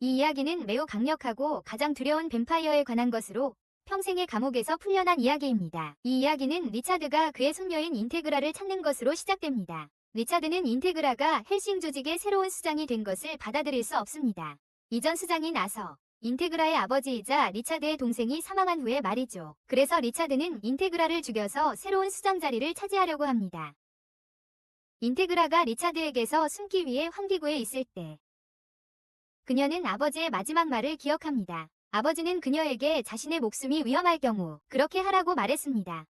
이 이야기는 매우 강력하고 가장 두려운 뱀파이어에 관한 것으로 평생의 감옥에서 풀려난 이야기입니다. 이 이야기는 리차드가 그의 손녀인 인테그라를 찾는 것으로 시작됩니다. 리차드는 인테그라가 헬싱 조직의 새로운 수장이 된 것을 받아들일 수 없습니다. 이전 수장인 아서, 인테그라의 아버지이자 리차드의 동생이 사망한 후에 말이죠. 그래서 리차드는 인테그라를 죽여서 새로운 수장 자리를 차지하려고 합니다. 인테그라가 리차드에게서 숨기 위해 환기구에 있을 때 그녀는 아버지의 마지막 말을 기억합니다. 아버지는 그녀에게 자신의 목숨이 위험할 경우 그렇게 하라고 말했습니다.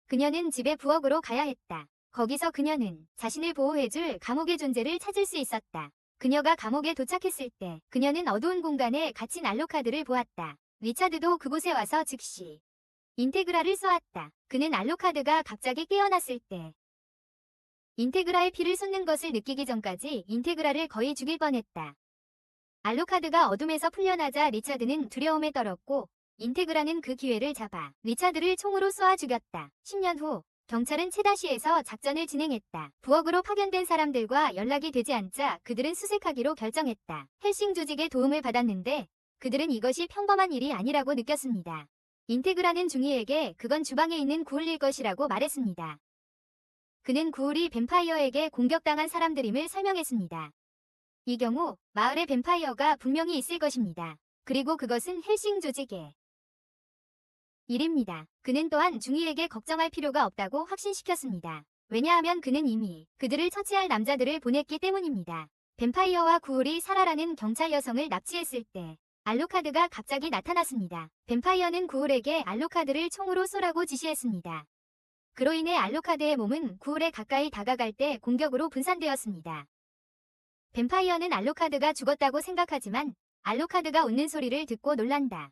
그녀는 집에 부엌으로 가야 했다. 거기서 그녀는 자신을 보호해줄 감옥의 존재를 찾을 수 있었다. 그녀가 감옥에 도착했을 때 그녀는 어두운 공간에 갇힌 알로카드를 보았다. 리차드도 그곳에 와서 즉시 인테그라를 쏘았다. 그는 알로카드가 갑자기 깨어났을 때 인테그라의 피를 쏟는 것을 느끼기 전까지 인테그라를 거의 죽일 뻔했다. 알로카드가 어둠에서 풀려나자 리차드는 두려움에 떨었고 인테그라는 그 기회를 잡아 리차드를 총으로 쏘아 죽였다. 10년 후 경찰은 체다시에서 작전을 진행했다. 부엌으로 파견된 사람들과 연락이 되지 않자 그들은 수색하기로 결정했다. 헬싱 조직의 도움을 받았는데 그들은 이것이 평범한 일이 아니라고 느꼈습니다. 인테그라는 중이에게 그건 주방에 있는 구울일 것이라고 말했습니다. 그는 구울이 뱀파이어에게 공격당한 사람들임을 설명했습니다. 이 경우 마을에 뱀파이어가 분명히 있을 것입니다. 그리고 그것은 헬싱 조직의 일입니다. 그는 또한 중이에게 걱정할 필요가 없다고 확신시켰습니다. 왜냐하면 그는 이미 그들을 처치할 남자들을 보냈기 때문입니다. 뱀파이어와 구울이 사라라는 경찰 여성을 납치했을 때 알로카드가 갑자기 나타났습니다. 뱀파이어는 구울에게 알로카드를 총으로 쏘라고 지시했습니다. 그로 인해 알로카드의 몸은 구울에 가까이 다가갈 때 공격으로 분산되었습니다. 뱀파이어는 알로카드가 죽었다고 생각하지만 알로카드가 웃는 소리를 듣고 놀란다.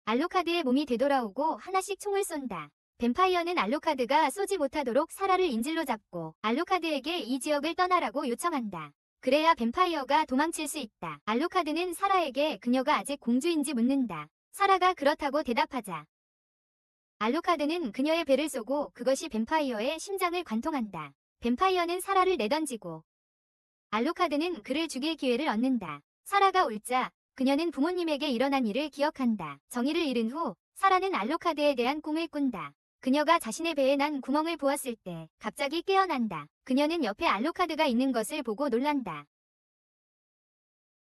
알로카드의 몸이 되돌아오고 하나씩 총을 쏜다. 뱀파이어는 알로카드가 쏘지 못하도록 사라를 인질로 잡고 알로카드에게 이 지역을 떠나라고 요청한다. 그래야 뱀파이어가 도망칠 수 있다. 알로카드는 사라에게 그녀가 아직 공주인지 묻는다. 사라가 그렇다고 대답하자 알로카드는 그녀의 배를 쏘고 그것이 뱀파이어의 심장을 관통한다. 뱀파이어는 사라를 내던지고 알로카드는 그를 죽일 기회를 얻는다. 사라가 울자 그녀는 부모님에게 일어난 일을 기억한다. 정의를 잃은 후 사라는 알로카드에 대한 꿈을 꾼다. 그녀가 자신의 배에 난 구멍을 보았을 때 갑자기 깨어난다. 그녀는 옆에 알로카드가 있는 것을 보고 놀란다.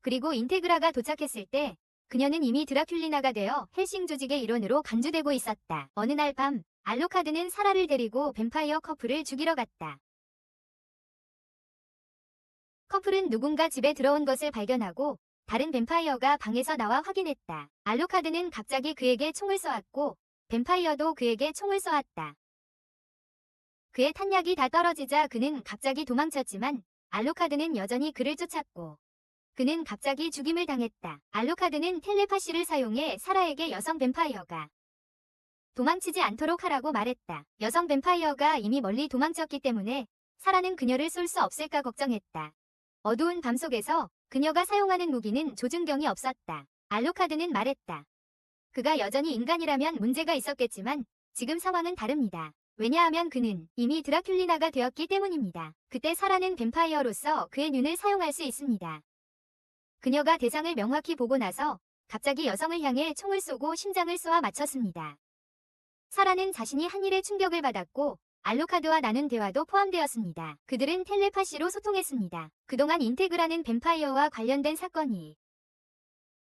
그리고 인테그라가 도착했을 때 그녀는 이미 드라큘리나가 되어 헬싱 조직의 일원으로 간주되고 있었다. 어느 날 밤 알로카드는 사라를 데리고 뱀파이어 커플을 죽이러 갔다. 커플은 누군가 집에 들어온 것을 발견하고 다른 뱀파이어가 방에서 나와 확인했다. 알로카드는 갑자기 그에게 총을 쏘았고 뱀파이어도 그에게 총을 쏘았다. 그의 탄약이 다 떨어지자 그는 갑자기 도망쳤지만 알로카드는 여전히 그를 쫓았고 그는 갑자기 죽임을 당했다. 알로카드는 텔레파시를 사용해 사라에게 여성 뱀파이어가 도망치지 않도록 하라고 말했다. 여성 뱀파이어가 이미 멀리 도망쳤기 때문에 사라는 그녀를 쏠 수 없을까 걱정했다. 어두운 밤 속에서 그녀가 사용하는 무기는 조준경이 없었다. 알로카드는 말했다. 그가 여전히 인간이라면 문제가 있었겠지만 지금 상황은 다릅니다. 왜냐하면 그는 이미 드라큘리나가 되었기 때문입니다. 그때 사라는 뱀파이어로서 그의 눈을 사용할 수 있습니다. 그녀가 대상을 명확히 보고 나서 갑자기 여성을 향해 총을 쏘고 심장을 쏘아 맞췄습니다. 사라는 자신이 한 일에 충격을 받았고 알로카드와 나눈 대화도 포함되었습니다. 그들은 텔레파시로 소통했습니다. 그동안 인테그라는 뱀파이어와 관련된 사건이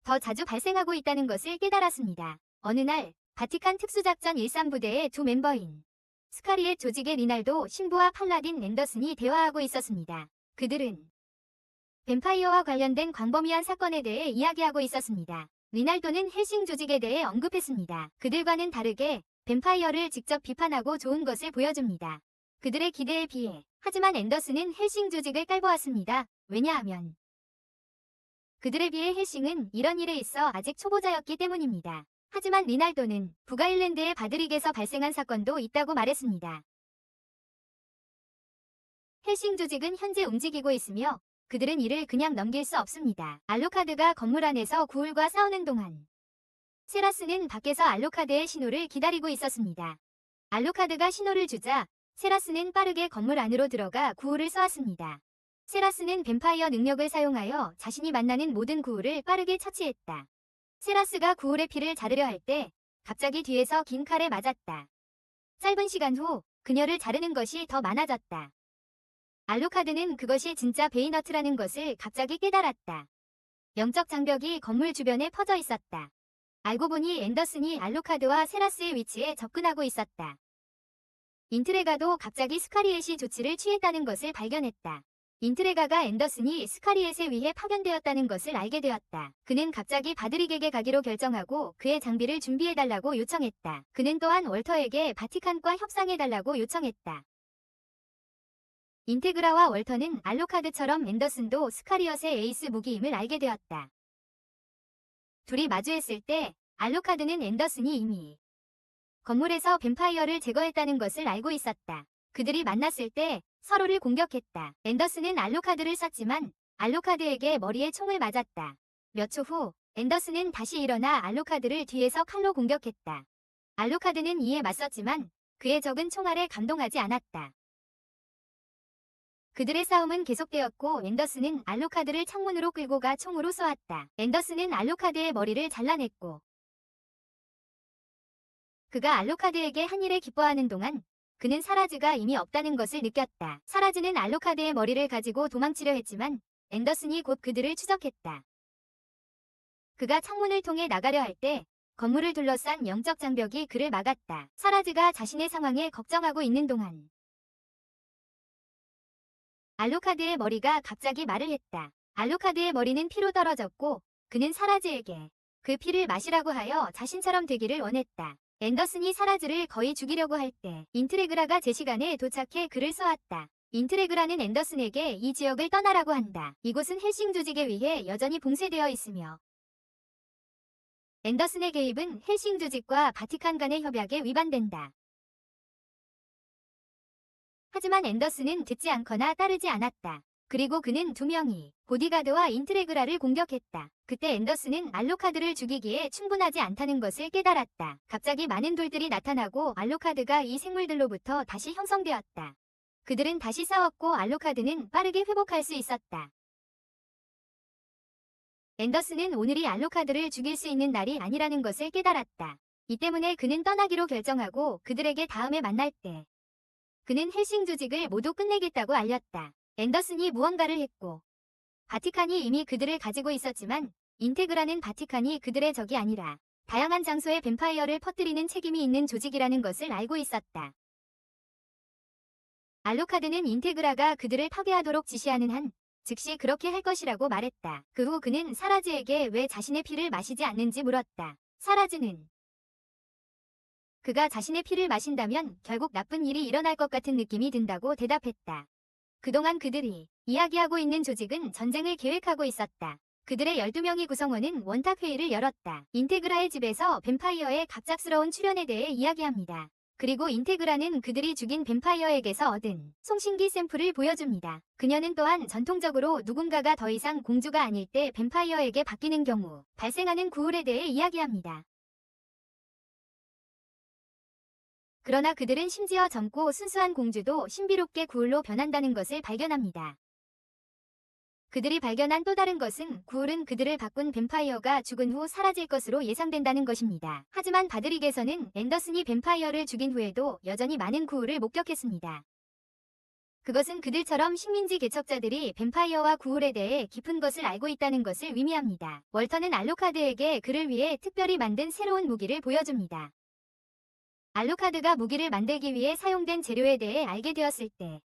더 자주 발생하고 있다는 것을 깨달았습니다. 어느 날 바티칸 특수작전 13부대의 두 멤버인 스카리엣 조직의 리날도 신부와 팔라딘 앤더슨이 대화하고 있었습니다. 그들은 뱀파이어와 관련된 광범위한 사건에 대해 이야기하고 있었습니다. 리날도는 헬싱 조직에 대해 언급했습니다. 그들과는 다르게 뱀파이어를 직접 비판하고 좋은 것을 보여줍니다. 그들의 기대에 비해 하지만 앤더슨은 헬싱 조직을 깔보았습니다. 왜냐하면 그들에 비해 헬싱은 이런 일에 있어 아직 초보자였기 때문입니다. 하지만 리날도는 북아일랜드의 바드릭에서 발생한 사건도 있다고 말했습니다. 헬싱 조직은 현재 움직이고 있으며 그들은 이를 그냥 넘길 수 없습니다. 알로카드가 건물 안에서 구울과 싸우는 동안 세라스는 밖에서 알로카드의 신호를 기다리고 있었습니다. 알로카드가 신호를 주자 세라스는 빠르게 건물 안으로 들어가 구울을 쏘았습니다. 세라스는 뱀파이어 능력을 사용하여 자신이 만나는 모든 구울을 빠르게 처치했다. 세라스가 구울의 피를 자르려 할 때 갑자기 뒤에서 긴 칼에 맞았다. 짧은 시간 후 그녀를 자르는 것이 더 많아졌다. 알루카드는 그것이 진짜 베이너트라는 것을 갑자기 깨달았다. 영적 장벽이 건물 주변에 퍼져 있었다. 알고 보니 앤더슨이 알루카드와 세라스의 위치에 접근하고 있었다. 인트레가도 갑자기 스카리엣이 조치를 취했다는 것을 발견했다. 인트레가가 앤더슨이 스카리엣에 의해 파견되었다는 것을 알게 되었다. 그는 갑자기 바드릭에게 가기로 결정하고 그의 장비를 준비해달라고 요청했다. 그는 또한 월터에게 바티칸과 협상해달라고 요청했다. 인테그라와 월터는 알루카드처럼 앤더슨도 스카리엇의 에이스 무기임을 알게 되었다. 둘이 마주했을 때 알루카드는 앤더슨이 이미 건물에서 뱀파이어를 제거했다는 것을 알고 있었다. 그들이 만났을 때 서로를 공격했다. 앤더슨은 알루카드를 쐈지만 알루카드에게 머리에 총을 맞았다. 몇 초 후 앤더슨은 다시 일어나 알루카드를 뒤에서 칼로 공격했다. 알루카드는 이에 맞섰지만 그의 적은 총알에 감동하지 않았다. 그들의 싸움은 계속되었고 앤더슨은 알루카드를 창문으로 끌고 가 총으로 쏘았다. 앤더슨은 알루카드의 머리를 잘라냈고 그가 알루카드에게 한 일에 기뻐하는 동안 그는 사라즈가 이미 없다는 것을 느꼈다. 사라즈는 알루카드의 머리를 가지고 도망치려 했지만 앤더슨이 곧 그들을 추적했다. 그가 창문을 통해 나가려 할 때 건물을 둘러싼 영적 장벽이 그를 막았다. 사라즈가 자신의 상황에 걱정하고 있는 동안 알루카드의 머리가 갑자기 말을 했다. 알루카드의 머리는 피로 떨어졌고 그는 사라즈에게 그 피를 마시라고 하여 자신처럼 되기를 원했다. 앤더슨이 사라즈를 거의 죽이려고 할 때 인트레그라가 제 시간에 도착해 그를 쏘았다. 인트레그라는 앤더슨에게 이 지역을 떠나라고 한다. 이곳은 헬싱 조직에 의해 여전히 봉쇄되어 있으며 앤더슨의 개입은 헬싱 조직과 바티칸 간의 협약에 위반된다. 하지만 앤더슨은 듣지 않거나 따르지 않았다. 그리고 그는 두 명이 보디가드와 인트레그라를 공격했다. 그때 앤더슨은 알루카드를 죽이기에 충분하지 않다는 것을 깨달았다. 갑자기 많은 돌들이 나타나고 알루카드가 이 생물들로부터 다시 형성되었다. 그들은 다시 싸웠고 알루카드는 빠르게 회복할 수 있었다. 앤더슨은 오늘이 알루카드를 죽일 수 있는 날이 아니라는 것을 깨달았다. 이 때문에 그는 떠나기로 결정하고 그들에게 다음에 만날 때 그는 헬싱 조직을 모두 끝내겠다고 알렸다. 앤더슨이 무언가를 했고 바티칸이 이미 그들을 가지고 있었지만 인테그라는 바티칸이 그들의 적이 아니라 다양한 장소에 뱀파이어를 퍼뜨리는 책임이 있는 조직이라는 것을 알고 있었다. 알루카드는 인테그라가 그들을 파괴하도록 지시하는 한 즉시 그렇게 할 것이라고 말했다. 그 후 그는 사라즈에게 왜 자신의 피를 마시지 않는지 물었다. 사라즈는 그가 자신의 피를 마신다면 결국 나쁜 일이 일어날 것 같은 느낌이 든다고 대답했다. 그동안 그들이 이야기하고 있는 조직은 전쟁을 계획하고 있었다. 그들의 12명의 구성원은 원탁회의를 열었다. 인테그라의 집에서 뱀파이어의 갑작스러운 출현에 대해 이야기합니다. 그리고 인테그라는 그들이 죽인 뱀파이어에게서 얻은 송신기 샘플을 보여줍니다. 그녀는 또한 전통적으로 누군가가 더 이상 공주가 아닐 때 뱀파이어에게 바뀌는 경우 발생하는 구울에 대해 이야기합니다. 그러나 그들은 심지어 젊고 순수한 공주도 신비롭게 구울로 변한다는 것을 발견합니다. 그들이 발견한 또 다른 것은 구울은 그들을 바꾼 뱀파이어가 죽은 후 사라질 것으로 예상된다는 것입니다. 하지만 바드릭에서는 앤더슨이 뱀파이어를 죽인 후에도 여전히 많은 구울을 목격했습니다. 그것은 그들처럼 식민지 개척자들이 뱀파이어와 구울에 대해 깊은 것을 알고 있다는 것을 의미합니다. 월터는 알루카드에게 그를 위해 특별히 만든 새로운 무기를 보여줍니다. 알루카드가 무기를 만들기 위해 사용된 재료에 대해 알게 되었을 때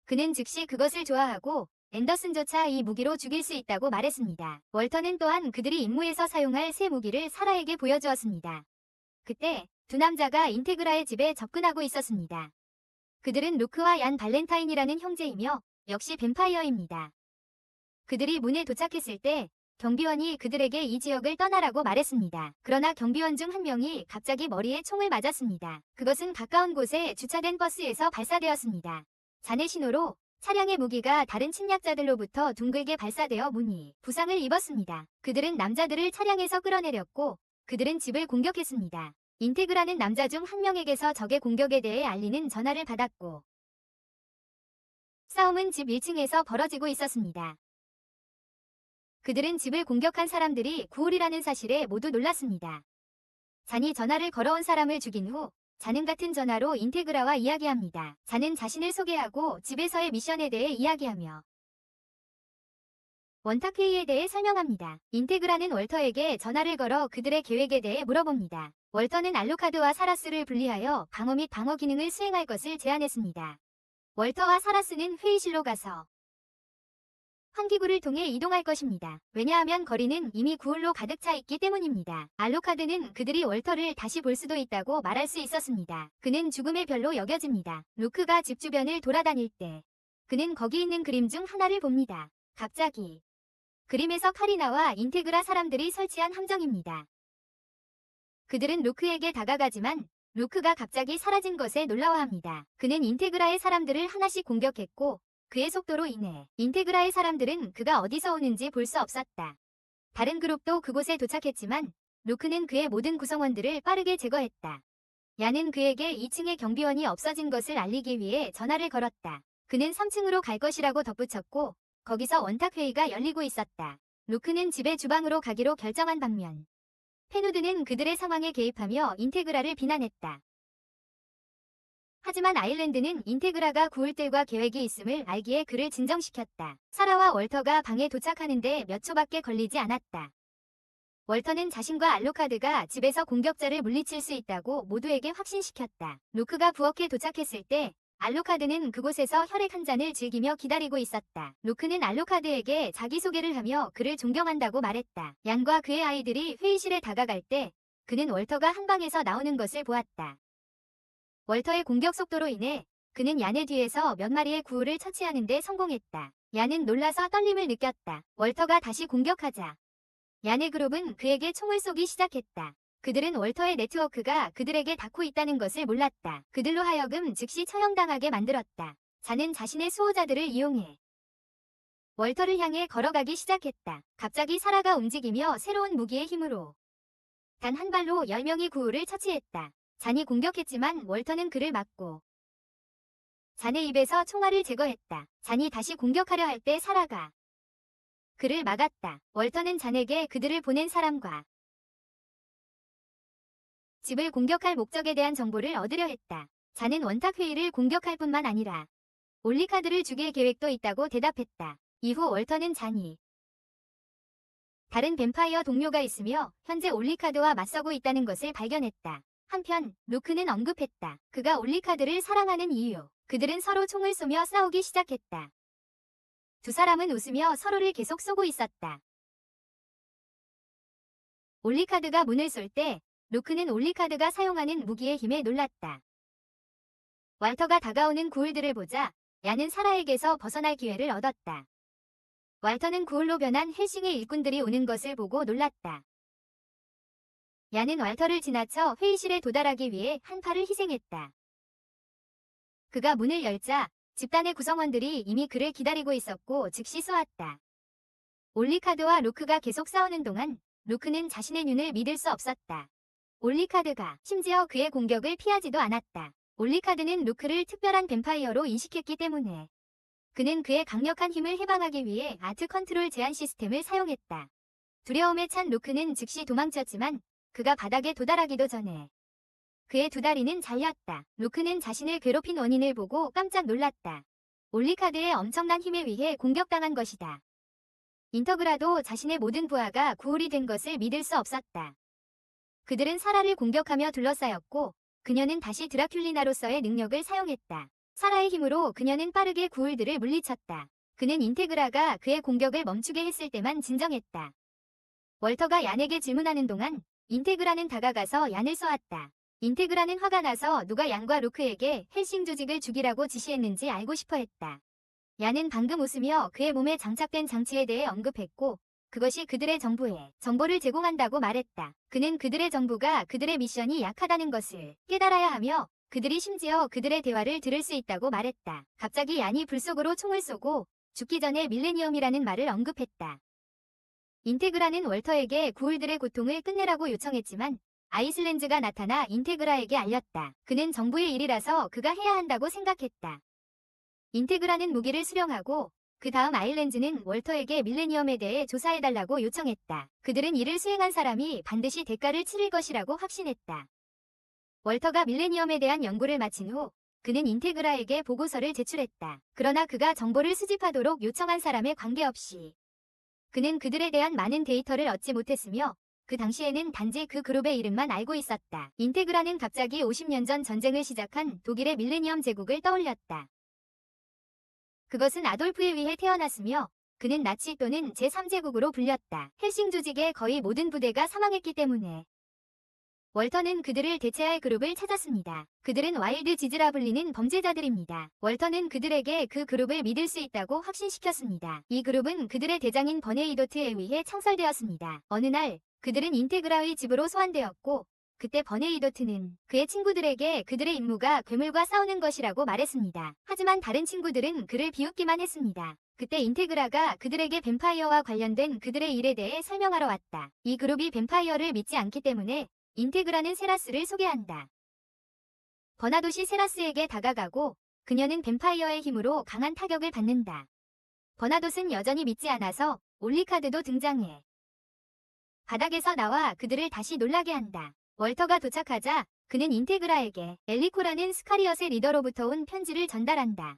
그는 즉시 그것을 좋아하고 앤더슨조차 이 무기로 죽일 수 있다고 말했습니다. 월터는 또한 그들이 임무에서 사용할 새 무기를 사라에게 보여주었습니다. 그때 두 남자가 인테그라의 집에 접근하고 있었습니다. 그들은 루크와 얀 발렌타인이라는 형제이며 역시 뱀파이어입니다. 그들이 문에 도착했을 때 경비원이 그들에게 이 지역을 떠나라고 말했습니다. 그러나 경비원 중 한 명이 갑자기 머리에 총을 맞았습니다. 그것은 가까운 곳에 주차된 버스에서 발사되었습니다. 잔해 신호로 차량의 무기가 다른 침략자들로부터 둥글게 발사되어 문이 부상을 입었습니다. 그들은 남자들을 차량에서 끌어내렸고 그들은 집을 공격했습니다. 인테그라는 남자 중 한 명에게서 적의 공격에 대해 알리는 전화를 받았고 싸움은 집 1층에서 벌어지고 있었습니다. 그들은 집을 공격한 사람들이 구울이라는 사실에 모두 놀랐습니다. 잔이 전화를 걸어온 사람을 죽인 후 자는 같은 전화로 인테그라와 이야기합니다. 잔은 자신을 소개하고 집에서의 미션에 대해 이야기하며 원탁회의에 대해 설명합니다. 인테그라는 월터에게 전화를 걸어 그들의 계획에 대해 물어봅니다. 월터는 알로카드와 사라스를 분리하여 방어 및 방어 기능을 수행할 것을 제안했습니다. 월터와 사라스는 회의실로 가서 환기구를 통해 이동할 것입니다. 왜냐하면 거리는 이미 구울로 가득 차 있기 때문입니다. 알로카드는 그들이 월터를 다시 볼 수도 있다고 말할 수 있었습니다. 그는 죽음의 별로 여겨집니다. 루크가 집 주변을 돌아다닐 때 그는 거기 있는 그림 중 하나를 봅니다. 갑자기 그림에서 칼이 나와 인테그라 사람들이 설치한 함정입니다. 그들은 루크에게 다가가지만 루크가 갑자기 사라진 것에 놀라워합니다. 그는 인테그라의 사람들을 하나씩 공격했고 그의 속도로 인해 인테그라의 사람들은 그가 어디서 오는지 볼 수 없었다. 다른 그룹도 그곳에 도착했지만 루크는 그의 모든 구성원들을 빠르게 제거했다. 야는 그에게 2층에 경비원이 없어진 것을 알리기 위해 전화를 걸었다. 그는 3층으로 갈 것이라고 덧붙였고 거기서 원탁회의가 열리고 있었다. 루크는 집의 주방으로 가기로 결정한 반면 페누드는 그들의 상황에 개입하며 인테그라를 비난했다. 하지만 아일랜드는 인테그라가 구울들과 계획이 있음을 알기에 그를 진정시켰다. 사라와 월터가 방에 도착하는데 몇 초밖에 걸리지 않았다. 월터는 자신과 알로카드가 집에서 공격자를 물리칠 수 있다고 모두에게 확신시켰다. 루크가 부엌에 도착했을 때 알로카드는 그곳에서 혈액 한 잔을 즐기며 기다리고 있었다. 루크는 알로카드에게 자기소개를 하며 그를 존경한다고 말했다. 얀과 그의 아이들이 회의실에 다가갈 때 그는 월터가 한 방에서 나오는 것을 보았다. 월터의 공격 속도로 인해 그는 얀의 뒤에서 몇 마리의 구울을 처치하는 데 성공했다. 얀은 놀라서 떨림을 느꼈다. 월터가 다시 공격하자 얀의 그룹은 그에게 총을 쏘기 시작했다. 그들은 월터의 네트워크가 그들에게 닿고 있다는 것을 몰랐다. 그들로 하여금 즉시 처형당하게 만들었다. 잔은 자신의 수호자들을 이용해 월터를 향해 걸어가기 시작했다. 갑자기 사라가 움직이며 새로운 무기의 힘으로 단 한 발로 10명의 구울을 처치했다. 잔이 공격했지만 월터는 그를 막고 잔의 입에서 총알을 제거했다. 잔이 다시 공격하려 할 때 사라가 그를 막았다. 월터는 잔에게 그들을 보낸 사람과 집을 공격할 목적에 대한 정보를 얻으려 했다. 잔은 원탁회의를 공격할 뿐만 아니라 올리카드를 죽일 계획도 있다고 대답했다. 이후 월터는 잔이 다른 뱀파이어 동료가 있으며 현재 올리카드와 맞서고 있다는 것을 발견했다. 한편 루크는 언급했다. 그가 올리카드를 사랑하는 이유. 그들은 서로 총을 쏘며 싸우기 시작했다. 두 사람은 웃으며 서로를 계속 쏘고 있었다. 올리카드가 문을 쏠 때 루크는 올리카드가 사용하는 무기의 힘에 놀랐다. 왈터가 다가오는 구울들을 보자 야는 사라에게서 벗어날 기회를 얻었다. 왈터는 구울로 변한 헬싱의 일꾼들이 오는 것을 보고 놀랐다. 야는 왈터를 지나쳐 회의실에 도달하기 위해 한 팔을 희생했다. 그가 문을 열자 집단의 구성원들이 이미 그를 기다리고 있었고 즉시 쏘았다. 올리카드와 루크가 계속 싸우는 동안 루크는 자신의 눈을 믿을 수 없었다. 올리카드가 심지어 그의 공격을 피하지도 않았다. 올리카드는 루크를 특별한 뱀파이어로 인식했기 때문에 그는 그의 강력한 힘을 해방하기 위해 아트 컨트롤 제한 시스템을 사용했다. 두려움에 찬 루크는 즉시 도망쳤지만 그가 바닥에 도달하기도 전에 그의 두 다리는 잘렸다. 루크는 자신을 괴롭힌 원인을 보고 깜짝 놀랐다. 올리카드의 엄청난 힘에 의해 공격당한 것이다. 인터그라도 자신의 모든 부하가 구울이 된 것을 믿을 수 없었다. 그들은 사라를 공격하며 둘러싸였고 그녀는 다시 드라큘리나로서의 능력을 사용했다. 사라의 힘으로 그녀는 빠르게 구울들을 물리쳤다. 그는 인테그라가 그의 공격을 멈추게 했을 때만 진정했다. 월터가 얀에게 질문하는 동안 인테그라는 다가가서 얀을 쏘았다. 인테그라는 화가 나서 누가 얀과 루크에게 헬싱 조직을 죽이라고 지시했는지 알고 싶어 했다. 얀은 방금 웃으며 그의 몸에 장착된 장치에 대해 언급했고 그것이 그들의 정부에 정보를 제공한다고 말했다. 그는 그들의 정부가 그들의 미션이 약하다는 것을 깨달아야 하며 그들이 심지어 그들의 대화를 들을 수 있다고 말했다. 갑자기 얀이 불 속으로 총을 쏘고 죽기 전에 밀레니엄이라는 말을 언급했다. 인테그라는 월터에게 구울들의 고통을 끝내라고 요청했지만 아이슬렌즈가 나타나 인테그라에게 알렸다. 그는 정부의 일이라서 그가 해야 한다고 생각했다. 인테그라는 무기를 수령하고 그 다음 아일랜즈는 월터에게 밀레니엄에 대해 조사해달라고 요청했다. 그들은 이를 수행한 사람이 반드시 대가를 치를 것이라고 확신했다. 월터가 밀레니엄에 대한 연구를 마친 후 그는 인테그라에게 보고서를 제출했다. 그러나 그가 정보를 수집하도록 요청한 사람에 관계없이 그는 그들에 대한 많은 데이터를 얻지 못했으며 그 당시에는 단지 그 그룹의 이름만 알고 있었다. 인테그라는 갑자기 50년 전 전쟁을 시작한 독일의 밀레니엄 제국을 떠올렸다. 그것은 아돌프에 의해 태어났으며 그는 나치 또는 제3제국으로 불렸다. 헬싱 조직의 거의 모든 부대가 사망했기 때문에 월터는 그들을 대체할 그룹을 찾았습니다. 그들은 와일드 지즈라 불리는 범죄자들입니다. 월터는 그들에게 그 그룹을 믿을 수 있다고 확신시켰습니다. 이 그룹은 그들의 대장인 버네이도트에 의해 창설되었습니다. 어느 날 그들은 인테그라의 집으로 소환되었고 그때 버네이도트는 그의 친구들에게 그들의 임무가 괴물과 싸우는 것이라고 말했습니다. 하지만 다른 친구들은 그를 비웃기만 했습니다. 그때 인테그라가 그들에게 뱀파이어와 관련된 그들의 일에 대해 설명하러 왔다. 이 그룹이 뱀파이어를 믿지 않기 때문에 인테그라는 세라스를 소개한다. 버나돗이 세라스에게 다가가고 그녀는 뱀파이어의 힘으로 강한 타격을 받는다. 버나돗은 여전히 믿지 않아서 올리카드도 등장해 바닥에서 나와 그들을 다시 놀라게 한다. 월터가 도착하자 그는 인테그라에게 엘리코라는 스카리엇의 리더로부터 온 편지를 전달한다.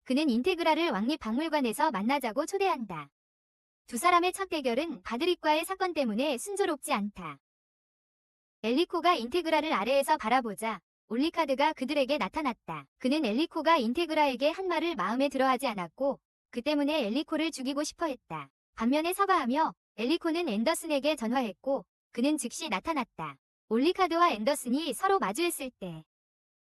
그는 인테그라를 왕립 박물관에서 만나자고 초대한다. 두 사람의 첫 대결은 바드릭과의 사건 때문에 순조롭지 않다. 엘리코가 인테그라를 아래에서 바라보자 올리카드가 그들에게 나타났다. 그는 엘리코가 인테그라에게 한 말을 마음에 들어하지 않았고 그 때문에 엘리코를 죽이고 싶어 했다. 반면에 사과하며 엘리코는 앤더슨에게 전화했고 그는 즉시 나타났다. 올리카드와 앤더슨이 서로 마주했을 때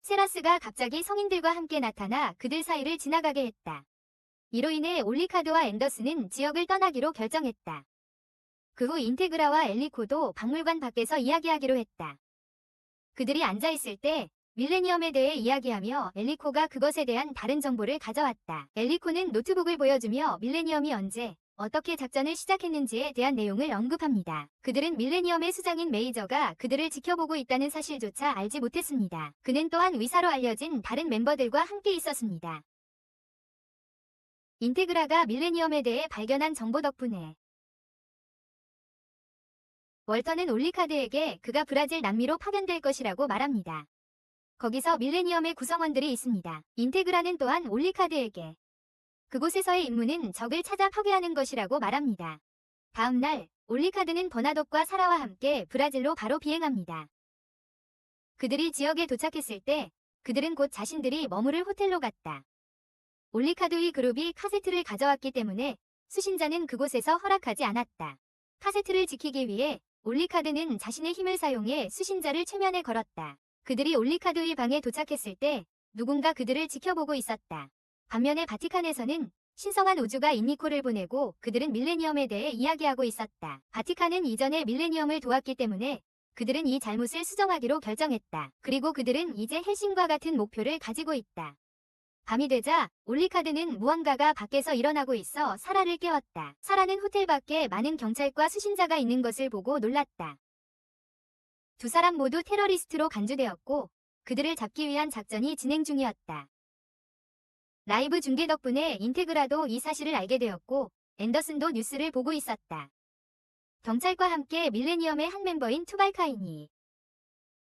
세라스가 갑자기 성인들과 함께 나타나 그들 사이를 지나가게 했다. 이로 인해 올리카드와 앤더슨은 지역을 떠나기로 결정했다. 그 후 인테그라와 엘리코도 박물관 밖에서 이야기하기로 했다. 그들이 앉아있을 때 밀레니엄에 대해 이야기하며 엘리코가 그것에 대한 다른 정보를 가져왔다. 엘리코는 노트북을 보여주며 밀레니엄이 언제 어떻게 작전을 시작했는지에 대한 내용을 언급합니다. 그들은 밀레니엄의 수장인 메이저가 그들을 지켜보고 있다는 사실조차 알지 못했습니다. 그는 또한 위사로 알려진 다른 멤버들과 함께 있었습니다. 인테그라가 밀레니엄에 대해 발견한 정보 덕분에 월터는 올리카드에게 그가 브라질 남미로 파견될 것이라고 말합니다. 거기서 밀레니엄의 구성원들이 있습니다. 인테그라는 또한 올리카드에게 그곳에서의 임무는 적을 찾아 파괴하는 것이라고 말합니다. 다음 날 올리카드는 버나돗과 사라와 함께 브라질로 바로 비행합니다. 그들이 지역에 도착했을 때 그들은 곧 자신들이 머무를 호텔로 갔다. 올리카드의 그룹이 카세트를 가져왔기 때문에 수신자는 그곳에서 허락하지 않았다. 카세트를 지키기 위해 올리카드는 자신의 힘을 사용해 수신자를 최면에 걸었다. 그들이 올리카드의 방에 도착했을 때 누군가 그들을 지켜보고 있었다. 반면에 바티칸에서는 신성한 우주가 인니코를 보내고 그들은 밀레니엄에 대해 이야기하고 있었다. 바티칸은 이전에 밀레니엄을 도왔기 때문에 그들은 이 잘못을 수정하기로 결정했다. 그리고 그들은 이제 헬싱과 같은 목표를 가지고 있다. 밤이 되자 올리카드는 무언가가 밖에서 일어나고 있어 사라를 깨웠다. 사라는 호텔 밖에 많은 경찰과 수신자가 있는 것을 보고 놀랐다. 두 사람 모두 테러리스트로 간주되었고 그들을 잡기 위한 작전이 진행 중이었다. 라이브 중계 덕분에 인테그라도 이 사실을 알게 되었고 앤더슨도 뉴스를 보고 있었다. 경찰과 함께 밀레니엄의 한 멤버인 투발카인이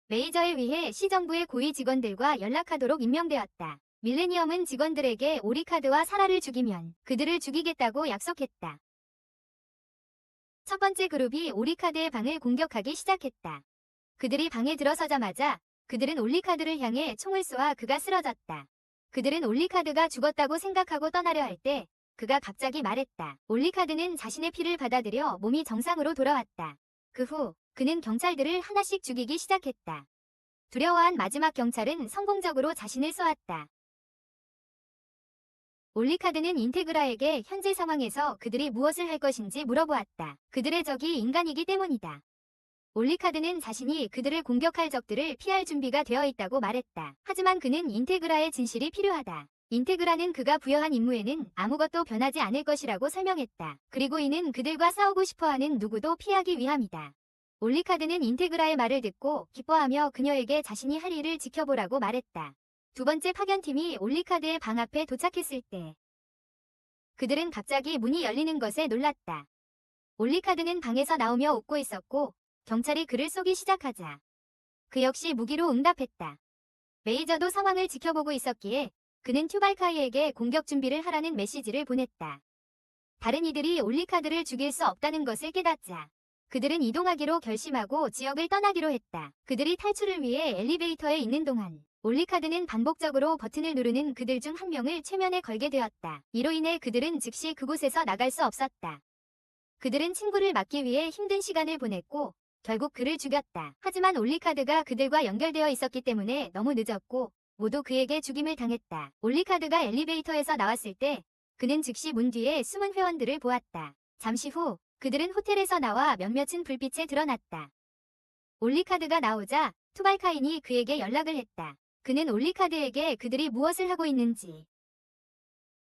메이저에 의해 시정부의 고위 직원들과 연락하도록 임명되었다. 밀레니엄은 직원들에게 오리카드와 사라를 죽이면 그들을 죽이겠다고 약속했다. 첫 번째 그룹이 오리카드의 방을 공격하기 시작했다. 그들이 방에 들어서자마자 그들은 올리카드를 향해 총을 쏘아 그가 쓰러졌다. 그들은 올리카드가 죽었다고 생각하고 떠나려 할 때 그가 갑자기 말했다. 올리카드는 자신의 피를 받아들여 몸이 정상으로 돌아왔다. 그 후 그는 경찰들을 하나씩 죽이기 시작했다. 두려워한 마지막 경찰은 성공적으로 자신을 쏘았다. 올리카드는 인테그라에게 현재 상황에서 그들이 무엇을 할 것인지 물어보았다. 그들의 적이 인간이기 때문이다. 올리카드는 자신이 그들을 공격할 적들을 피할 준비가 되어 있다고 말했다. 하지만 그는 인테그라의 진실이 필요하다. 인테그라는 그가 부여한 임무에는 아무것도 변하지 않을 것이라고 설명했다. 그리고 이는 그들과 싸우고 싶어하는 누구도 피하기 위함이다. 올리카드는 인테그라의 말을 듣고 기뻐하며 그녀에게 자신이 할 일을 지켜보라고 말했다. 두 번째 파견팀이 올리카드의 방 앞에 도착했을 때 그들은 갑자기 문이 열리는 것에 놀랐다. 올리카드는 방에서 나오며 웃고 있었고 경찰이 그를 쏘기 시작하자 그 역시 무기로 응답했다. 메이저도 상황을 지켜보고 있었기에 그는 튜발카이에게 공격 준비를 하라는 메시지를 보냈다. 다른 이들이 올리카드를 죽일 수 없다는 것을 깨닫자 그들은 이동하기로 결심하고 지역을 떠나기로 했다. 그들이 탈출을 위해 엘리베이터에 있는 동안 올리카드는 반복적으로 버튼을 누르는 그들 중 한 명을 최면에 걸게 되었다. 이로 인해 그들은 즉시 그곳에서 나갈 수 없었다. 그들은 친구를 막기 위해 힘든 시간을 보냈고 결국 그를 죽였다. 하지만 올리카드가 그들과 연결되어 있었기 때문에 너무 늦었고 모두 그에게 죽임을 당했다. 올리카드가 엘리베이터에서 나왔을 때 그는 즉시 문 뒤에 숨은 회원들을 보았다. 잠시 후 그들은 호텔에서 나와 몇몇은 불빛에 드러났다. 올리카드가 나오자 투발카인이 그에게 연락을 했다. 그는 올리카드에게 그들이 무엇을 하고 있는지,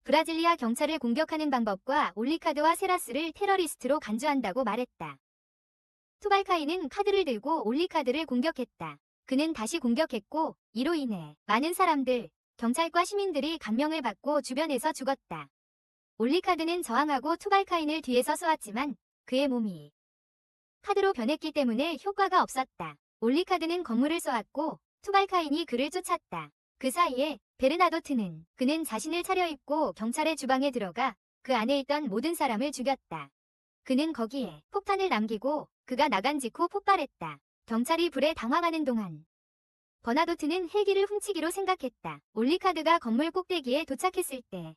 브라질리아 경찰을 공격하는 방법과 올리카드와 세라스를 테러리스트로 간주한다고 말했다. 투발카인은 카드를 들고 올리카드를 공격했다. 그는 다시 공격했고 이로 인해 많은 사람들, 경찰과 시민들이 감명을 받고 주변에서 죽었다. 올리카드는 저항하고 투발카인을 뒤에서 쏘았지만 그의 몸이 카드로 변했기 때문에 효과가 없었다. 올리카드는 건물을 쏘았고 투발카인이 그를 쫓았다. 그 사이에 베르나도트는 그는 자신을 차려입고 경찰의 주방에 들어가 그 안에 있던 모든 사람을 죽였다. 그는 거기에 폭탄을 남기고 그가 나간 직후 폭발했다. 경찰이 불에 당황하는 동안 버나도트는 헬기를 훔치기로 생각했다. 올리카드가 건물 꼭대기에 도착했을 때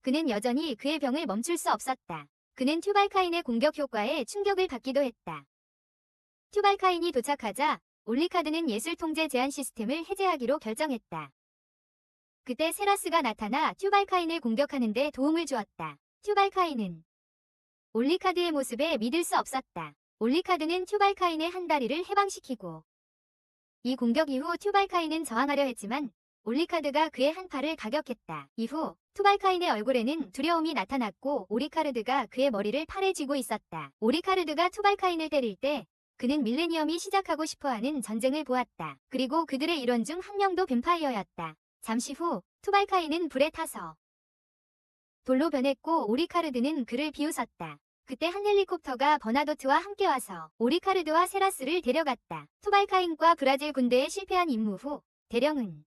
그는 여전히 그의 병을 멈출 수 없었다. 그는 튜발카인의 공격 효과에 충격을 받기도 했다. 튜발카인이 도착하자 올리카드는 예술 통제 제한 시스템을 해제하기로 결정했다. 그때 세라스가 나타나 튜발카인을 공격하는 데 도움을 주었다. 튜발카인은 올리카드의 모습에 믿을 수 없었다. 올리카드는 튜발카인의 한 다리를 해방시키고 이 공격 이후 튜발카인은 저항하려 했지만 올리카드가 그의 한 팔을 가격했다. 이후 투발카인의 얼굴에는 두려움이 나타났고 오리카르드가 그의 머리를 팔에 쥐고 있었다. 오리카르드가 투발카인을 때릴 때 그는 밀레니엄이 시작하고 싶어하는 전쟁을 보았다. 그리고 그들의 일원 중 한 명도 뱀파이어였다. 잠시 후 투발카인은 불에 타서 돌로 변했고 오리카르드는 그를 비웃었다. 그때 한 헬리콥터가 버나도트와 함께 와서 오리카르드와 세라스를 데려갔다. 투발카인과 브라질 군대에 실패한 임무 후 대령은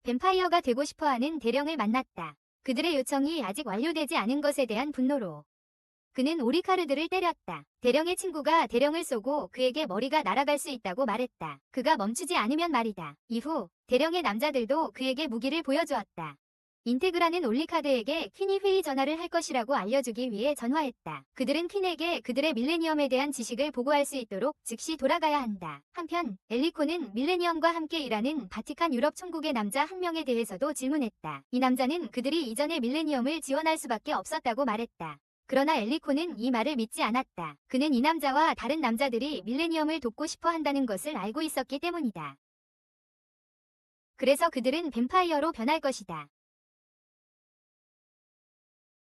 뱀파이어가 되고 싶어하는 대령을 만났다. 그들의 요청이 아직 완료되지 않은 것에 대한 분노로 그는 오리카르드를 때렸다. 대령의 친구가 대령을 쏘고 그에게 머리가 날아갈 수 있다고 말했다. 그가 멈추지 않으면 말이다. 이후 대령의 남자들도 그에게 무기를 보여주었다. 인테그라는 올리카드에게 퀸이 회의 전화를 할 것이라고 알려주기 위해 전화했다. 그들은 퀸에게 그들의 밀레니엄에 대한 지식을 보고할 수 있도록 즉시 돌아가야 한다. 한편 엘리코는 밀레니엄과 함께 일하는 바티칸 유럽 총국의 남자 한 명에 대해서도 질문했다. 이 남자는 그들이 이전에 밀레니엄을 지원할 수밖에 없었다고 말했다. 그러나 엘리코는 이 말을 믿지 않았다. 그는 이 남자와 다른 남자들이 밀레니엄을 돕고 싶어 한다는 것을 알고 있었기 때문이다. 그래서 그들은 뱀파이어로 변할 것이다.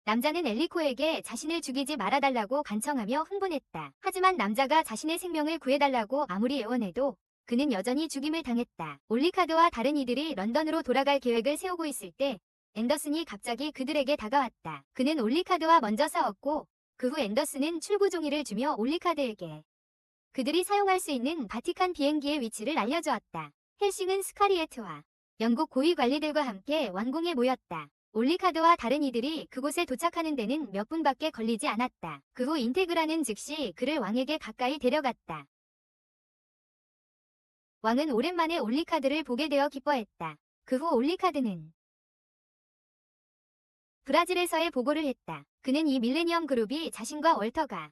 남자는 엘리코에게 자신을 죽이지 말아달라고 간청하며 흥분했다. 하지만 남자가 자신의 생명을 구해달라고 아무리 애원해도 그는 여전히 죽임을 당했다. 올리카드와 다른 이들이 런던으로 돌아갈 계획을 세우고 있을 때 앤더슨이 갑자기 그들에게 다가왔다. 그는 올리카드와 먼저 싸웠고 그 후 앤더슨은 출구 종이를 주며 올리카드에게 그들이 사용할 수 있는 바티칸 비행기의 위치를 알려주었다. 헬싱은 스카리에트와 영국 고위 관리들과 함께 왕궁에 모였다. 올리카드와 다른 이들이 그곳에 도착하는 데는 몇 분밖에 걸리지 않았다. 그 후 인테그라는 즉시 그를 왕에게 가까이 데려갔다. 왕은 오랜만에 올리카드를 보게 되어 기뻐했다. 그 후 올리카드는 브라질에서의 보고를 했다. 그는 이 밀레니엄 그룹이 자신과 월터가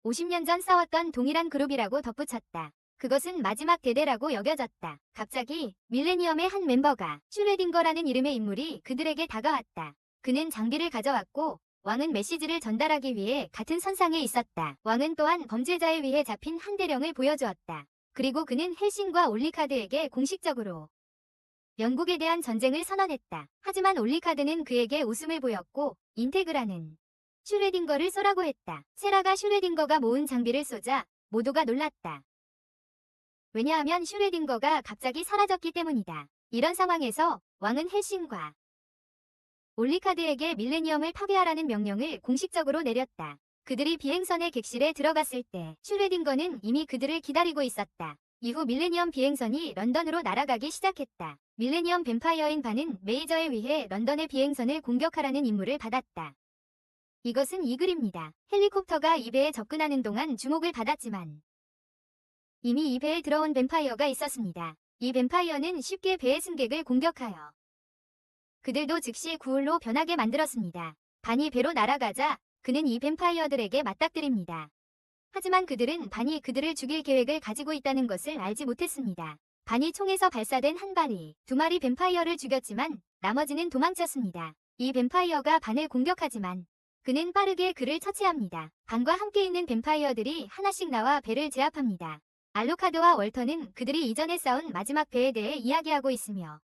50년 전 싸웠던 동일한 그룹이라고 덧붙였다. 그것은 마지막 대대라고 여겨졌다. 갑자기 밀레니엄의 한 멤버가 슈레딩거라는 이름의 인물이 그들에게 다가왔다. 그는 장비를 가져왔고 왕은 메시지를 전달하기 위해 같은 선상에 있었다. 왕은 또한 범죄자에 의해 잡힌 한 대령을 보여주었다. 그리고 그는 헬싱과 올리카드에게 공식적으로 영국에 대한 전쟁을 선언했다. 하지만 올리카드는 그에게 웃음을 보였고 인테그라는 슈레딩거를 쏘라고 했다. 세라가 슈레딩거가 모은 장비를 쏘자 모두가 놀랐다. 왜냐하면 슈레딩거가 갑자기 사라졌기 때문이다. 이런 상황에서 왕은 헬싱과 올리카드에게 밀레니엄을 파괴하라는 명령을 공식적으로 내렸다. 그들이 비행선의 객실에 들어갔을 때 슈레딩거는 이미 그들을 기다리고 있었다. 이후 밀레니엄 비행선이 런던으로 날아가기 시작했다. 밀레니엄 뱀파이어인 반은 메이저에 의해 런던의 비행선을 공격하라는 임무를 받았다. 이것은 이 글입니다. 헬리콥터가 이 배에 접근하는 동안 주목을 받았지만 이미 이 배에 들어온 뱀파이어가 있었습니다. 이 뱀파이어는 쉽게 배의 승객을 공격하여 그들도 즉시 구울로 변하게 만들었습니다. 반이 배로 날아가자 그는 이 뱀파이어들에게 맞닥뜨립니다. 하지만 그들은 반이 그들을 죽일 계획을 가지고 있다는 것을 알지 못했습니다. 반이 총에서 발사된 한 발이 두 마리 뱀파이어를 죽였지만 나머지는 도망쳤습니다. 이 뱀파이어가 반을 공격하지만 그는 빠르게 그를 처치합니다. 반과 함께 있는 뱀파이어들이 하나씩 나와 배를 제압합니다. 알로카드와 월터는 그들이 이전에 싸운 마지막 배에 대해 이야기하고 있으며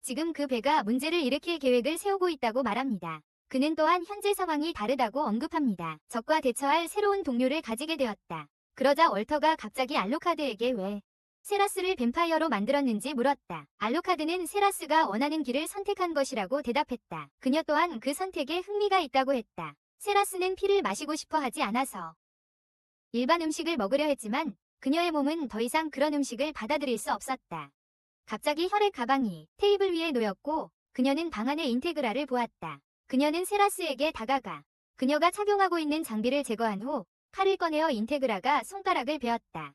지금 그 배가 문제를 일으킬 계획을 세우고 있다고 말합니다. 그는 또한 현재 상황이 다르다고 언급합니다. 적과 대처할 새로운 동료를 가지게 되었다. 그러자 월터가 갑자기 알로카드에게 왜 세라스를 뱀파이어로 만들었는지 물었다. 알로카드는 세라스가 원하는 길을 선택한 것이라고 대답했다. 그녀 또한 그 선택에 흥미가 있다고 했다. 세라스는 피를 마시고 싶어 하지 않아서 일반 음식을 먹으려 했지만 그녀의 몸은 더 이상 그런 음식을 받아들일 수 없었다. 갑자기 혈액 가방이 테이블 위에 놓였고 그녀는 방 안의 인테그라를 보았다. 그녀는 세라스에게 다가가 그녀가 착용하고 있는 장비를 제거한 후 칼을 꺼내어 인테그라가 손가락을 베었다.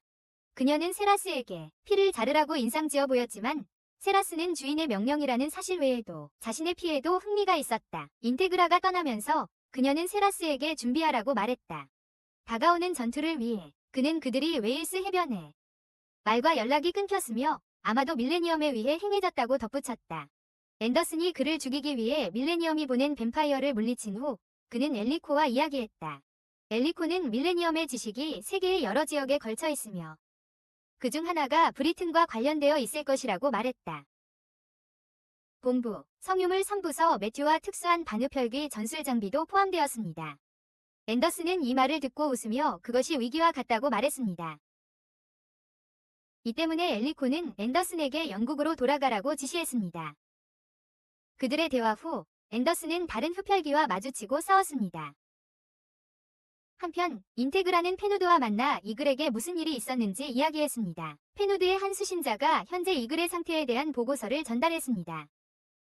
그녀는 세라스에게 피를 자르라고 인상지어 보였지만 세라스는 주인의 명령이라는 사실 외에도 자신의 피에도 흥미가 있었다. 인테그라가 떠나면서 그녀는 세라스에게 준비하라고 말했다. 다가오는 전투를 위해 그는 그들이 웨일스 해변에 말과 연락이 끊겼으며 아마도 밀레니엄에 의해 행해졌다고 덧붙였다. 앤더슨이 그를 죽이기 위해 밀레니엄이 보낸 뱀파이어를 물리친 후 그는 엘리코와 이야기했다. 엘리코는 밀레니엄의 지식이 세계의 여러 지역에 걸쳐 있으며 그중 하나가 브리튼과 관련되어 있을 것이라고 말했다. 본부, 성유물 3부서 매튜와 특수한 반흡혈귀 전술 장비도 포함되었습니다. 앤더슨은 이 말을 듣고 웃으며 그것이 위기와 같다고 말했습니다. 이 때문에 엘리코는 앤더슨에게 영국으로 돌아가라고 지시했습니다. 그들의 대화 후 앤더슨은 다른 흡혈귀와 마주치고 싸웠습니다. 한편 인테그라는 페누드와 만나 이글에게 무슨 일이 있었는지 이야기했습니다. 페누드의 한 수신자가 현재 이글의 상태에 대한 보고서를 전달했습니다.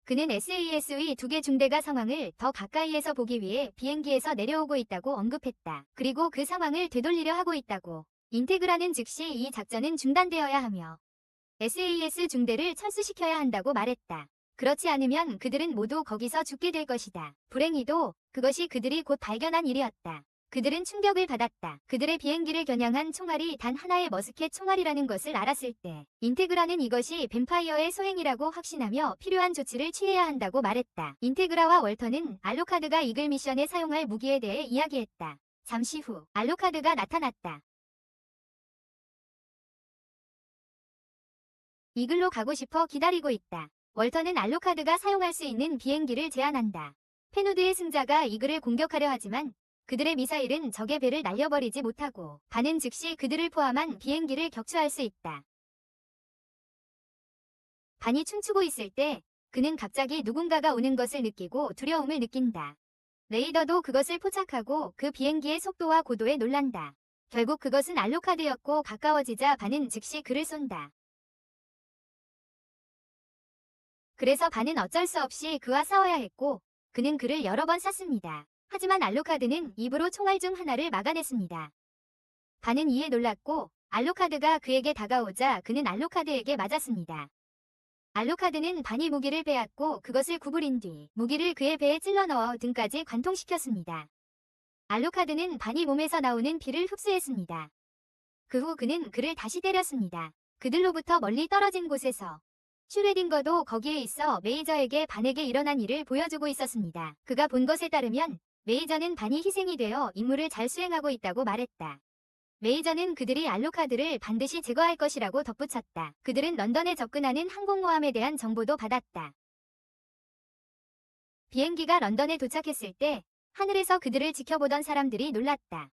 그는 SAS의 2개 중대가 상황을 더 가까이에서 보기 위해 비행기에서 내려오고 있다고 언급했다. 그리고 그 상황을 되돌리려 하고 있다고. 인테그라는 즉시 이 작전은 중단되어야 하며 SAS 중대를 철수시켜야 한다고 말했다. 그렇지 않으면 그들은 모두 거기서 죽게 될 것이다. 불행히도 그것이 그들이 곧 발견한 일이었다. 그들은 충격을 받았다. 그들의 비행기를 겨냥한 총알이 단 하나의 머스켓 총알이라는 것을 알았을 때 인테그라는 이것이 뱀파이어의 소행이라고 확신하며 필요한 조치를 취해야 한다고 말했다. 인테그라와 월터는 알로카드가 이글 미션에 사용할 무기에 대해 이야기했다. 잠시 후 알로카드가 나타났다. 이글로 가고 싶어 기다리고 있다. 월터는 알로카드가 사용할 수 있는 비행기를 제안한다. 페누드의 승자가 이글을 공격하려 하지만 그들의 미사일은 적의 배를 날려버리지 못하고 반은 즉시 그들을 포함한 비행기를 격추할 수 있다. 반이 춤추고 있을 때 그는 갑자기 누군가가 오는 것을 느끼고 두려움을 느낀다. 레이더도 그것을 포착하고 그 비행기의 속도와 고도에 놀란다. 결국 그것은 알로카드였고 가까워지자 반은 즉시 그를 쏜다. 그래서 반은 어쩔 수 없이 그와 싸워야 했고 그는 그를 여러 번 쐈습니다. 하지만 알로카드는 입으로 총알 중 하나를 막아냈습니다. 반은 이에 놀랐고 알로카드가 그에게 다가오자 그는 알로카드에게 맞았습니다. 알로카드는 반이 무기를 빼앗고 그것을 구부린 뒤 무기를 그의 배에 찔러 넣어 등까지 관통시켰습니다. 알로카드는 반이 몸에서 나오는 피를 흡수했습니다. 그 후 그는 그를 다시 때렸습니다. 그들로부터 멀리 떨어진 곳에서 슈레딩거도 거기에 있어 메이저에게 반에게 일어난 일을 보여주고 있었습니다. 그가 본 것에 따르면 메이저는 반이 희생이 되어 임무를 잘 수행하고 있다고 말했다. 메이저는 그들이 알로카드를 반드시 제거할 것이라고 덧붙였다. 그들은 런던에 접근하는 항공모함에 대한 정보도 받았다. 비행기가 런던에 도착했을 때 하늘에서 그들을 지켜보던 사람들이 놀랐다.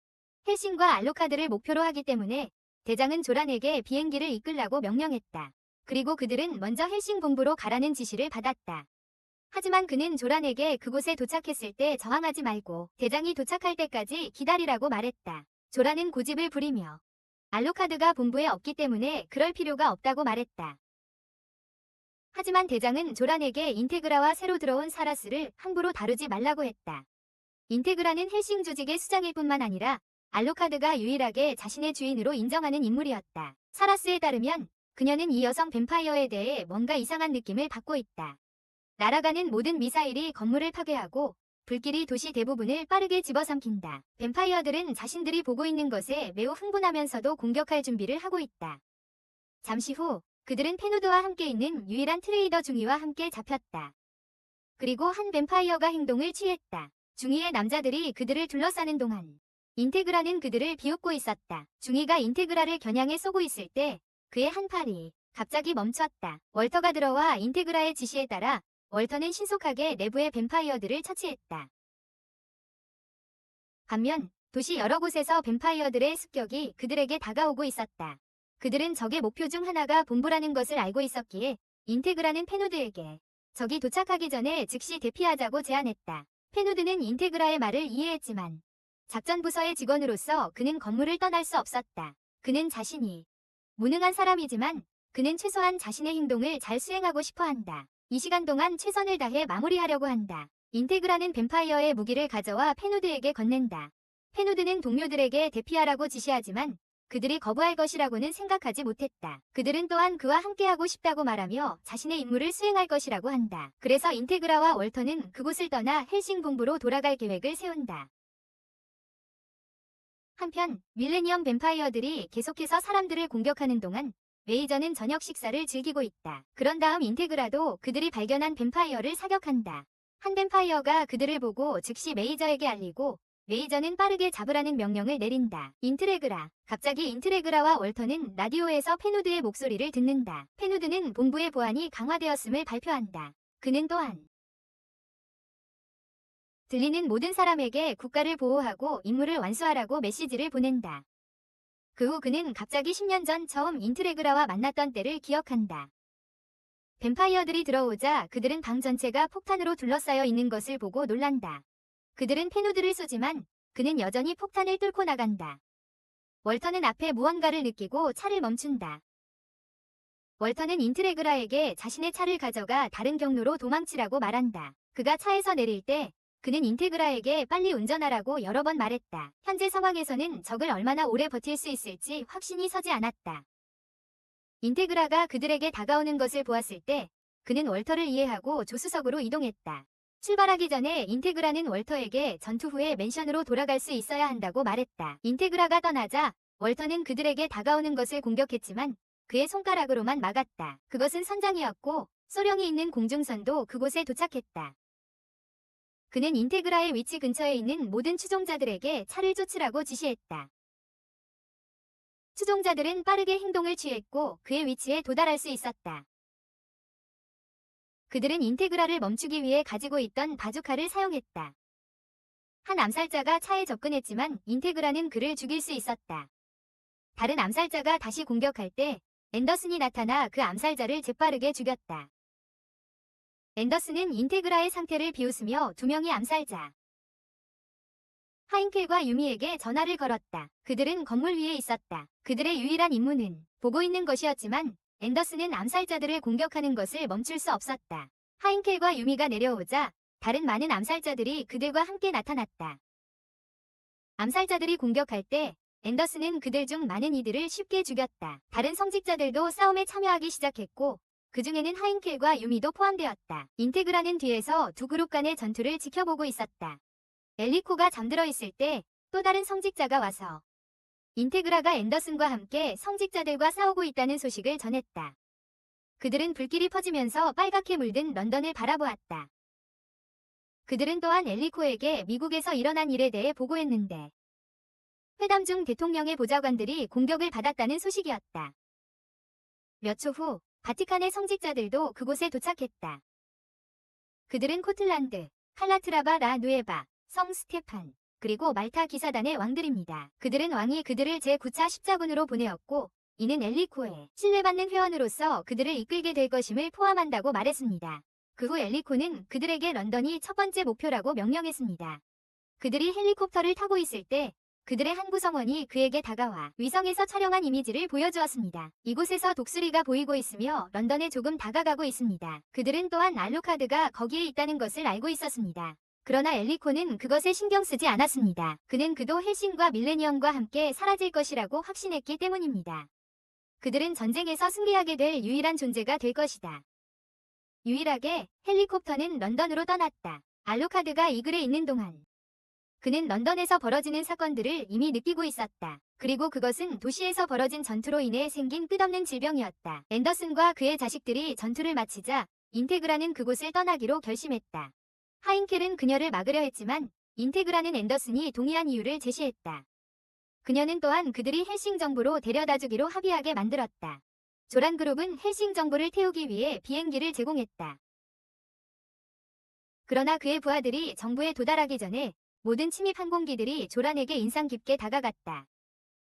헬싱과 알로카드를 목표로 하기 때문에 대장은 조란에게 비행기를 이끌라고 명령했다. 그리고 그들은 먼저 헬싱 본부로 가라는 지시를 받았다. 하지만 그는 조란에게 그곳에 도착했을 때 저항하지 말고 대장이 도착할 때까지 기다리라고 말했다. 조란은 고집을 부리며 알로카드가 본부에 없기 때문에 그럴 필요가 없다고 말했다. 하지만 대장은 조란에게 인테그라와 새로 들어온 사라스를 함부로 다루지 말라고 했다. 인테그라는 헬싱 조직의 수장일 뿐만 아니라 알로카드가 유일하게 자신의 주인으로 인정하는 인물이었다. 사라스에 따르면 그녀는 이 여성 뱀파이어에 대해 뭔가 이상한 느낌을 받고 있다. 날아가는 모든 미사일이 건물을 파괴하고 불길이 도시 대부분을 빠르게 집어삼킨다. 뱀파이어들은 자신들이 보고 있는 것에 매우 흥분하면서도 공격할 준비를 하고 있다. 잠시 후 그들은 페누드와 함께 있는 유일한 트레이더 중이와 함께 잡혔다. 그리고 한 뱀파이어가 행동을 취했다. 중이의 남자들이 그들을 둘러싸는 동안 인테그라는 그들을 비웃고 있었다. 중이가 인테그라를 겨냥해 쏘고 있을 때 그의 한 팔이 갑자기 멈췄다. 월터가 들어와 인테그라의 지시에 따라 월터는 신속하게 내부의 뱀파이어들을 처치했다. 반면 도시 여러 곳에서 뱀파이어들의 습격이 그들에게 다가오고 있었다. 그들은 적의 목표 중 하나가 본부라는 것을 알고 있었기에 인테그라는 페누드에게 적이 도착하기 전에 즉시 대피하자고 제안했다. 페누드는 인테그라의 말을 이해했지만 작전 부서의 직원으로서 그는 건물을 떠날 수 없었다. 그는 자신이 무능한 사람이지만 그는 최소한 자신의 행동을 잘 수행하고 싶어 한다. 이 시간 동안 최선을 다해 마무리하려고 한다. 인테그라는 뱀파이어의 무기를 가져와 페누드에게 건넨다. 페누드는 동료들에게 대피하라고 지시하지만 그들이 거부할 것이라고는 생각하지 못했다. 그들은 또한 그와 함께하고 싶다고 말하며 자신의 임무를 수행할 것이라고 한다. 그래서 인테그라와 월터는 그곳을 떠나 헬싱 본부로 돌아갈 계획을 세운다. 한편 밀레니엄 뱀파이어들이 계속해서 사람들을 공격하는 동안 메이저는 저녁 식사를 즐기고 있다. 그런 다음 인테그라도 그들이 발견한 뱀파이어를 사격한다. 한 뱀파이어가 그들을 보고 즉시 메이저에게 알리고 메이저는 빠르게 잡으라는 명령을 내린다. 인트레그라. 갑자기 인트레그라와 월터는 라디오에서 페누드의 목소리를 듣는다. 페누드는 본부의 보안이 강화되었음을 발표한다. 그는 또한 들리는 모든 사람에게 국가를 보호하고 임무를 완수하라고 메시지를 보낸다. 그 후 그는 갑자기 10년 전 처음 인트레그라와 만났던 때를 기억한다. 뱀파이어들이 들어오자 그들은 방 전체가 폭탄으로 둘러싸여 있는 것을 보고 놀란다. 그들은 페누드를 쏘지만 그는 여전히 폭탄을 뚫고 나간다. 월터는 앞에 무언가를 느끼고 차를 멈춘다. 월터는 인트레그라에게 자신의 차를 가져가 다른 경로로 도망치라고 말한다. 그가 차에서 내릴 때 그는 인테그라에게 빨리 운전하라고 여러 번 말했다. 현재 상황에서는 적을 얼마나 오래 버틸 수 있을지 확신이 서지 않았다. 인테그라가 그들에게 다가오는 것을 보았을 때 그는 월터를 이해하고 조수석으로 이동했다. 출발하기 전에 인테그라는 월터에게 전투 후에 맨션으로 돌아갈 수 있어야 한다고 말했다. 인테그라가 떠나자 월터는 그들에게 다가오는 것을 공격했지만 그의 손가락으로만 막았다. 그것은 선장이었고 소령이 있는 공중선도 그곳에 도착했다. 그는 인테그라의 위치 근처에 있는 모든 추종자들에게 차를 쫓으라고 지시했다. 추종자들은 빠르게 행동을 취했고 그의 위치에 도달할 수 있었다. 그들은 인테그라를 멈추기 위해 가지고 있던 바주카를 사용했다. 한 암살자가 차에 접근했지만 인테그라는 그를 죽일 수 있었다. 다른 암살자가 다시 공격할 때 앤더슨이 나타나 그 암살자를 재빠르게 죽였다. 앤더슨은 인테그라의 상태를 비웃으며 두 명의 암살자 하인켈과 유미에게 전화를 걸었다. 그들은 건물 위에 있었다. 그들의 유일한 임무는 보고 있는 것이었지만 앤더슨은 암살자들을 공격하는 것을 멈출 수 없었다. 하인켈과 유미가 내려오자 다른 많은 암살자들이 그들과 함께 나타났다. 암살자들이 공격할 때 앤더슨은 그들 중 많은 이들을 쉽게 죽였다. 다른 성직자들도 싸움에 참여하기 시작했고 그 중에는 하인켈과 유미도 포함되었다. 인테그라는 뒤에서 두 그룹 간의 전투를 지켜보고 있었다. 엘리코가 잠들어 있을 때 또 다른 성직자가 와서 인테그라가 앤더슨과 함께 성직자들과 싸우고 있다는 소식을 전했다. 그들은 불길이 퍼지면서 빨갛게 물든 런던을 바라보았다. 그들은 또한 엘리코에게 미국에서 일어난 일에 대해 보고했는데 회담 중 대통령의 보좌관들이 공격을 받았다는 소식이었다. 몇 초 후 바티칸의 성직자들도 그곳에 도착했다. 그들은 코틀란드, 칼라트라바 라 누에바, 성 스테판, 그리고 말타 기사단의 왕들입니다. 그들은 왕이 그들을 제9차 십자군으로 보내었고 이는 엘리코의 신뢰받는 회원으로서 그들을 이끌게 될 것임을 포함한다고 말했습니다. 그 후 엘리코는 그들에게 런던이 첫 번째 목표라고 명령했습니다. 그들이 헬리콥터를 타고 있을 때 그들의 한 구성원이 그에게 다가와 위성에서 촬영한 이미지를 보여주었습니다. 이곳에서 독수리가 보이고 있으며 런던에 조금 다가가고 있습니다. 그들은 또한 알루카드가 거기에 있다는 것을 알고 있었습니다. 그러나 엘리코는 그것에 신경 쓰지 않았습니다. 그는 그도 헬싱과 밀레니엄과 함께 사라질 것이라고 확신했기 때문입니다. 그들은 전쟁에서 승리하게 될 유일한 존재가 될 것이다. 유일하게 헬리콥터는 런던으로 떠났다. 알루카드가 이글에 있는 동안 그는 런던에서 벌어지는 사건들을 이미 느끼고 있었다. 그리고 그것은 도시에서 벌어진 전투로 인해 생긴 끝없는 질병이었다. 앤더슨과 그의 자식들이 전투를 마치자 인테그라는 그곳을 떠나기로 결심했다. 하인켈은 그녀를 막으려 했지만 인테그라는 앤더슨이 동의한 이유를 제시했다. 그녀는 또한 그들이 헬싱 정부로 데려다주기로 합의하게 만들었다. 조란 그룹은 헬싱 정부를 태우기 위해 비행기를 제공했다. 그러나 그의 부하들이 정부에 도달하기 전에 모든 침입 항공기들이 조란에게 인상 깊게 다가갔다.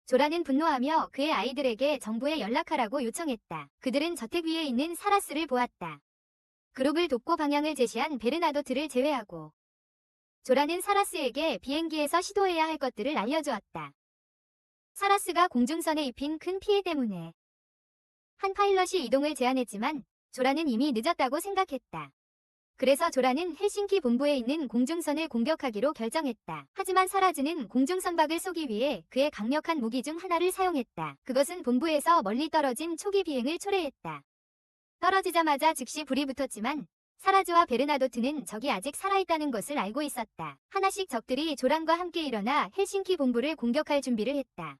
조란은 분노하며 그의 아이들에게 정부에 연락하라고 요청했다. 그들은 저택 위에 있는 사라스를 보았다. 그룹을 돕고 방향을 제시한 베르나도트를 제외하고 조란은 사라스에게 비행기에서 시도해야 할 것들을 알려주었다. 사라스가 공중선에 입힌 큰 피해 때문에 한 파일럿이 이동을 제안했지만 조란은 이미 늦었다고 생각했다. 그래서 조란은 헬싱키 본부에 있는 공중선을 공격하기로 결정했다. 하지만 사라즈는 공중선박을 쏘기 위해 그의 강력한 무기 중 하나를 사용했다. 그것은 본부에서 멀리 떨어진 초기 비행을 초래했다. 떨어지자마자 즉시 불이 붙었지만 사라즈와 베르나도트는 적이 아직 살아있다는 것을 알고 있었다. 하나씩 적들이 조란과 함께 일어나 헬싱키 본부를 공격할 준비를 했다.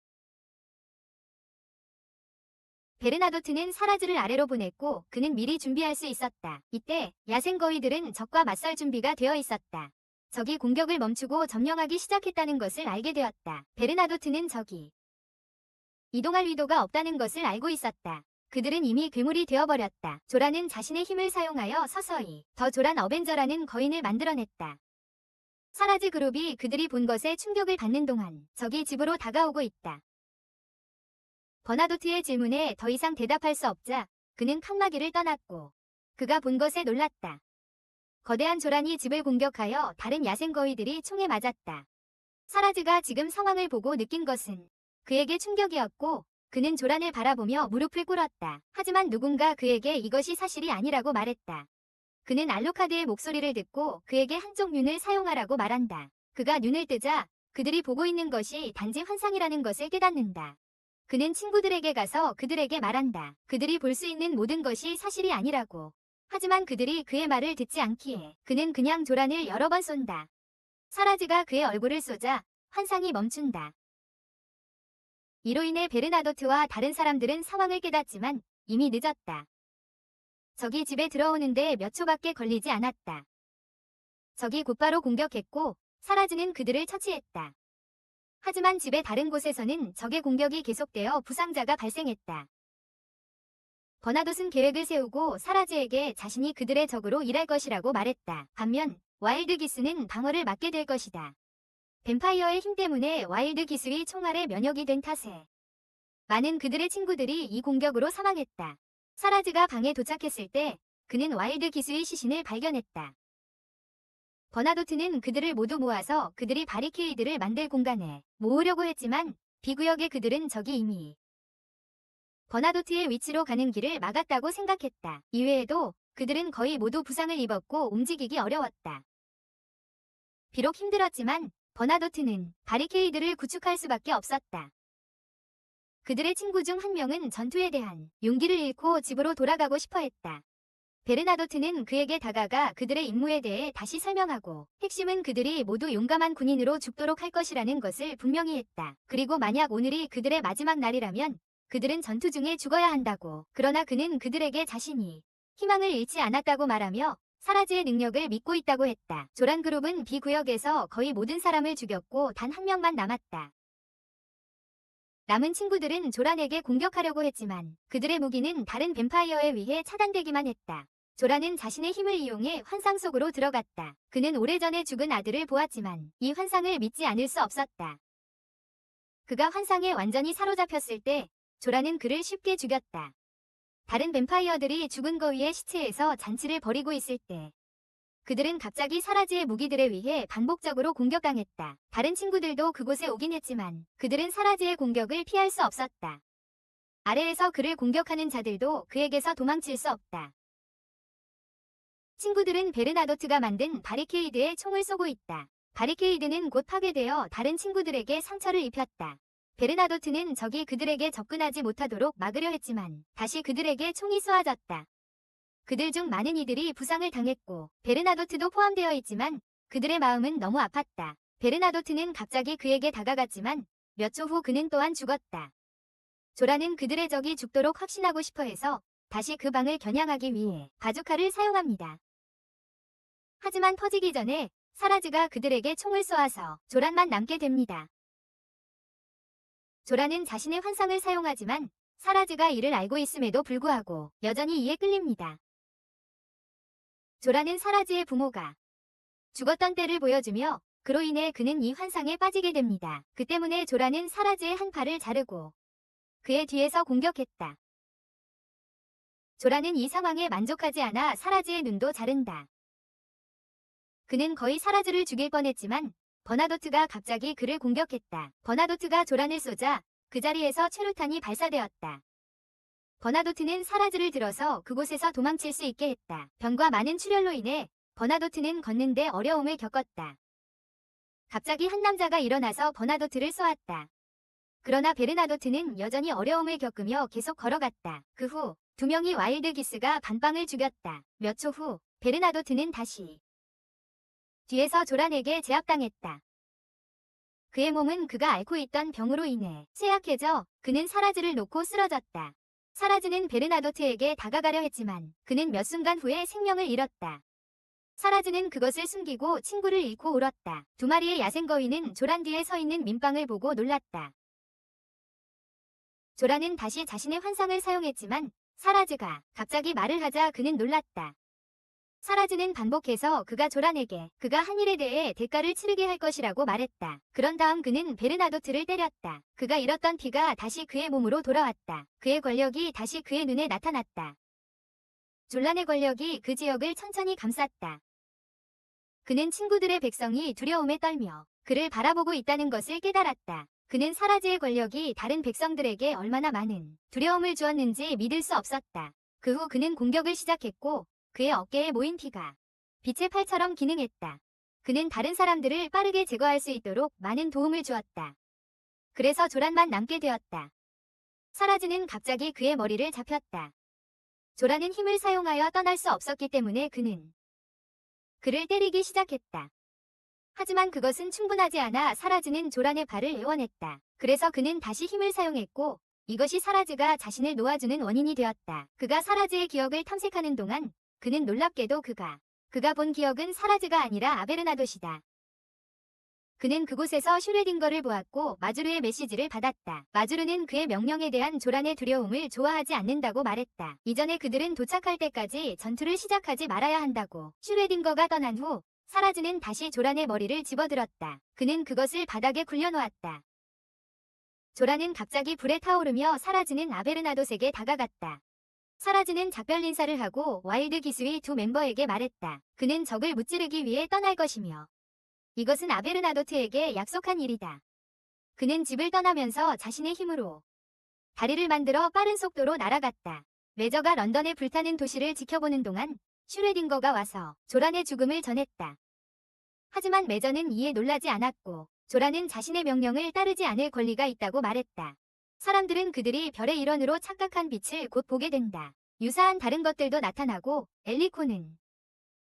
베르나도트는 사라즈를 아래로 보냈고 그는 미리 준비할 수 있었다. 이때 야생거위들은 적과 맞설 준비가 되어 있었다. 적이 공격을 멈추고 점령하기 시작했다는 것을 알게 되었다. 베르나도트는 적이 이동할 의도가 없다는 것을 알고 있었다. 그들은 이미 괴물이 되어버렸다. 조란은 자신의 힘을 사용하여 서서히 더 조란 어벤져라는 거인을 만들어냈다. 사라즈 그룹이 그들이 본 것에 충격을 받는 동안 적이 집으로 다가오고 있다. 버나도트의 질문에 더 이상 대답할 수 없자 그는 칸마기를 떠났고 그가 본 것에 놀랐다. 거대한 조란이 집을 공격하여 다른 야생거위들이 총에 맞았다. 사라즈가 지금 상황을 보고 느낀 것은 그에게 충격이었고 그는 조란을 바라보며 무릎을 꿇었다. 하지만 누군가 그에게 이것이 사실이 아니라고 말했다. 그는 알루카드의 목소리를 듣고 그에게 한쪽 눈을 사용하라고 말한다. 그가 눈을 뜨자 그들이 보고 있는 것이 단지 환상이라는 것을 깨닫는다. 그는 친구들에게 가서 그들에게 말한다. 그들이 볼 수 있는 모든 것이 사실이 아니라고. 하지만 그들이 그의 말을 듣지 않기에 그는 그냥 조란을 여러 번 쏜다. 사라즈가 그의 얼굴을 쏘자 환상이 멈춘다. 이로 인해 베르나도트와 다른 사람들은 상황을 깨닫지만 이미 늦었다. 적이 집에 들어오는데 몇 초밖에 걸리지 않았다. 적이 곧바로 공격했고 사라즈는 그들을 처치했다. 하지만 집의 다른 곳에서는 적의 공격이 계속되어 부상자가 발생했다. 버나돛은 계획을 세우고 사라즈에게 자신이 그들의 적으로 일할 것이라고 말했다. 반면 와일드 기스는 방어를 맡게 될 것이다. 뱀파이어의 힘 때문에 와일드 기스의 총알에 면역이 된 탓에 많은 그들의 친구들이 이 공격으로 사망했다. 사라즈가 방에 도착했을 때 그는 와일드 기스의 시신을 발견했다. 버나도트는 그들을 모두 모아서 그들이 바리케이드를 만들 공간에 모으려고 했지만 비구역의 그들은 적이 이미 버나도트의 위치로 가는 길을 막았다고 생각했다. 이외에도 그들은 거의 모두 부상을 입었고 움직이기 어려웠다. 비록 힘들었지만 버나도트는 바리케이드를 구축할 수밖에 없었다. 그들의 친구 중 한 명은 전투에 대한 용기를 잃고 집으로 돌아가고 싶어 했다. 베르나도트는 그에게 다가가 그들의 임무에 대해 다시 설명하고 핵심은 그들이 모두 용감한 군인으로 죽도록 할 것이라는 것을 분명히 했다. 그리고 만약 오늘이 그들의 마지막 날이라면 그들은 전투 중에 죽어야 한다고. 그러나 그는 그들에게 자신이 희망을 잃지 않았다고 말하며 사라즈의 능력을 믿고 있다고 했다. 조란 그룹은 비구역에서 거의 모든 사람을 죽였고 단 한 명만 남았다. 남은 친구들은 조란에게 공격하려고 했지만 그들의 무기는 다른 뱀파이어에 의해 차단되기만 했다. 조라는 자신의 힘을 이용해 환상 속으로 들어갔다. 그는 오래전에 죽은 아들을 보았지만 이 환상을 믿지 않을 수 없었다. 그가 환상에 완전히 사로잡혔을 때 조라는 그를 쉽게 죽였다. 다른 뱀파이어들이 죽은 거위의 시체에서 잔치를 벌이고 있을 때 그들은 갑자기 사라지의 무기들에 의해 반복적으로 공격당했다. 다른 친구들도 그곳에 오긴 했지만 그들은 사라지의 공격을 피할 수 없었다. 아래에서 그를 공격하는 자들도 그에게서 도망칠 수 없다. 친구들은 베르나도트가 만든 바리케이드에 총을 쏘고 있다. 바리케이드는 곧 파괴되어 다른 친구들에게 상처를 입혔다. 베르나도트는 적이 그들에게 접근하지 못하도록 막으려 했지만 다시 그들에게 총이 쏘아졌다. 그들 중 많은 이들이 부상을 당했고 베르나도트도 포함되어 있지만 그들의 마음은 너무 아팠다. 베르나도트는 갑자기 그에게 다가갔지만 몇 초 후 그는 또한 죽었다. 조라는 그들의 적이 죽도록 확신하고 싶어 해서 다시 그 방을 겨냥하기 위해 바주카를 사용합니다. 하지만 터지기 전에 사라즈가 그들에게 총을 쏘아서 조란만 남게 됩니다. 조라는 자신의 환상을 사용하지만 사라즈가 이를 알고 있음에도 불구하고 여전히 이에 끌립니다. 조라는 사라즈의 부모가 죽었던 때를 보여주며 그로 인해 그는 이 환상에 빠지게 됩니다. 그 때문에 조라는 사라즈의 한 팔을 자르고 그의 뒤에서 공격했다. 조라는 이 상황에 만족하지 않아 사라즈의 눈도 자른다. 그는 거의 사라즈를 죽일 뻔했지만 버나도트가 갑자기 그를 공격했다. 버나도트가 조란을 쏘자 그 자리에서 최루탄이 발사되었다. 버나도트는 사라즈를 들어서 그곳에서 도망칠 수 있게 했다. 병과 많은 출혈로 인해 버나도트는 걷는데 어려움을 겪었다. 갑자기 한 남자가 일어나서 버나도트를 쏘았다. 그러나 베르나도트는 여전히 어려움을 겪으며 계속 걸어갔다. 그 후 두 명의 와일드 기스가 반빵을 죽였다. 몇 초 후 베르나도트는 다시 뒤에서 조란에게 제압당했다. 그의 몸은 그가 앓고 있던 병으로 인해 쇠약해져 그는 사라즈를 놓고 쓰러졌다. 사라즈는 베르나도트에게 다가가려 했지만 그는 몇 순간 후에 생명을 잃었다. 사라즈는 그것을 숨기고 친구를 잃고 울었다. 두 마리의 야생거위는 조란 뒤에 서 있는 민빵을 보고 놀랐다. 조란은 다시 자신의 환상을 사용했지만 사라즈가 갑자기 말을 하자 그는 놀랐다. 사라즈는 반복해서 그가 조란에게 그가 한 일에 대해 대가를 치르게 할 것이라고 말했다. 그런 다음 그는 베르나도트를 때렸다. 그가 잃었던 피가 다시 그의 몸으로 돌아왔다. 그의 권력이 다시 그의 눈에 나타났다. 졸란의 권력이 그 지역을 천천히 감쌌다. 그는 친구들의 백성이 두려움에 떨며 그를 바라보고 있다는 것을 깨달았다. 그는 사라즈의 권력이 다른 백성들에게 얼마나 많은 두려움을 주었는지 믿을 수 없었다. 그 후 그는 공격을 시작했고 그의 어깨에 모인 피가 빛의 팔처럼 기능했다. 그는 다른 사람들을 빠르게 제거할 수 있도록 많은 도움을 주었다. 그래서 조란만 남게 되었다. 사라즈는 갑자기 그의 머리를 잡혔다. 조란은 힘을 사용하여 떠날 수 없었기 때문에 그는 그를 때리기 시작했다. 하지만 그것은 충분하지 않아 사라즈는 조란의 발을 애원했다. 그래서 그는 다시 힘을 사용했고 이것이 사라즈가 자신을 놓아주는 원인이 되었다. 그가 사라즈의 기억을 탐색하는 동안 그는 놀랍게도 그가 본 기억은 사라즈가 아니라 아베르나도시다. 그는 그곳에서 슈레딩거를 보았고 마주르의 메시지를 받았다. 마주르는 그의 명령에 대한 조란의 두려움을 좋아하지 않는다고 말했다. 이전에 그들은 도착할 때까지 전투를 시작하지 말아야 한다고. 슈레딩거가 떠난 후 사라즈는 다시 조란의 머리를 집어들었다. 그는 그것을 바닥에 굴려놓았다. 조란은 갑자기 불에 타오르며 사라즈는 아베르나도스에게 다가갔다. 사라즈는 작별 인사를 하고 와일드 기수의 두 멤버에게 말했다. 그는 적을 무찌르기 위해 떠날 것이며 이것은 아베르나도트에게 약속한 일이다. 그는 집을 떠나면서 자신의 힘으로 다리를 만들어 빠른 속도로 날아갔다. 레저가 런던의 불타는 도시를 지켜보는 동안 슈레딩거가 와서 조란의 죽음을 전했다. 하지만 메저는 이에 놀라지 않았고 조란은 자신의 명령을 따르지 않을 권리가 있다고 말했다. 사람들은 그들이 별의 일원으로 착각한 빛을 곧 보게 된다. 유사한 다른 것들도 나타나고 엘리코는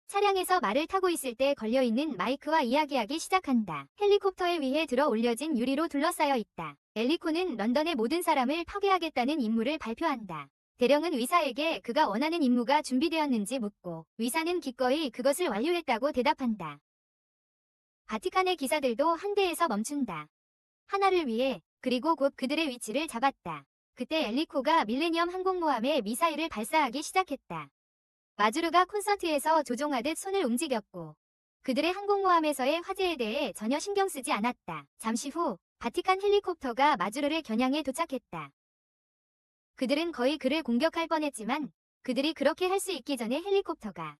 차량에서 말을 타고 있을 때 걸려있는 마이크와 이야기하기 시작한다. 헬리콥터에 위해 들어 올려진 유리로 둘러싸여 있다. 엘리코는 런던의 모든 사람을 파괴하겠다는 임무를 발표한다. 대령은 의사에게 그가 원하는 임무가 준비되었는지 묻고 의사는 기꺼이 그것을 완료했다고 대답한다. 바티칸의 기사들도 한 대에서 멈춘다. 하나를 위해 그리고 곧 그들의 위치를 잡았다. 그때 엘리코가 밀레니엄 항공모함에 미사일을 발사하기 시작했다. 마주르가 콘서트에서 조종하듯 손을 움직였고 그들의 항공모함에서의 화재에 대해 전혀 신경 쓰지 않았다. 잠시 후 바티칸 헬리콥터가 마주르를 겨냥해 도착했다. 그들은 거의 그를 공격할 뻔했지만 그들이 그렇게 할 수 있기 전에 헬리콥터가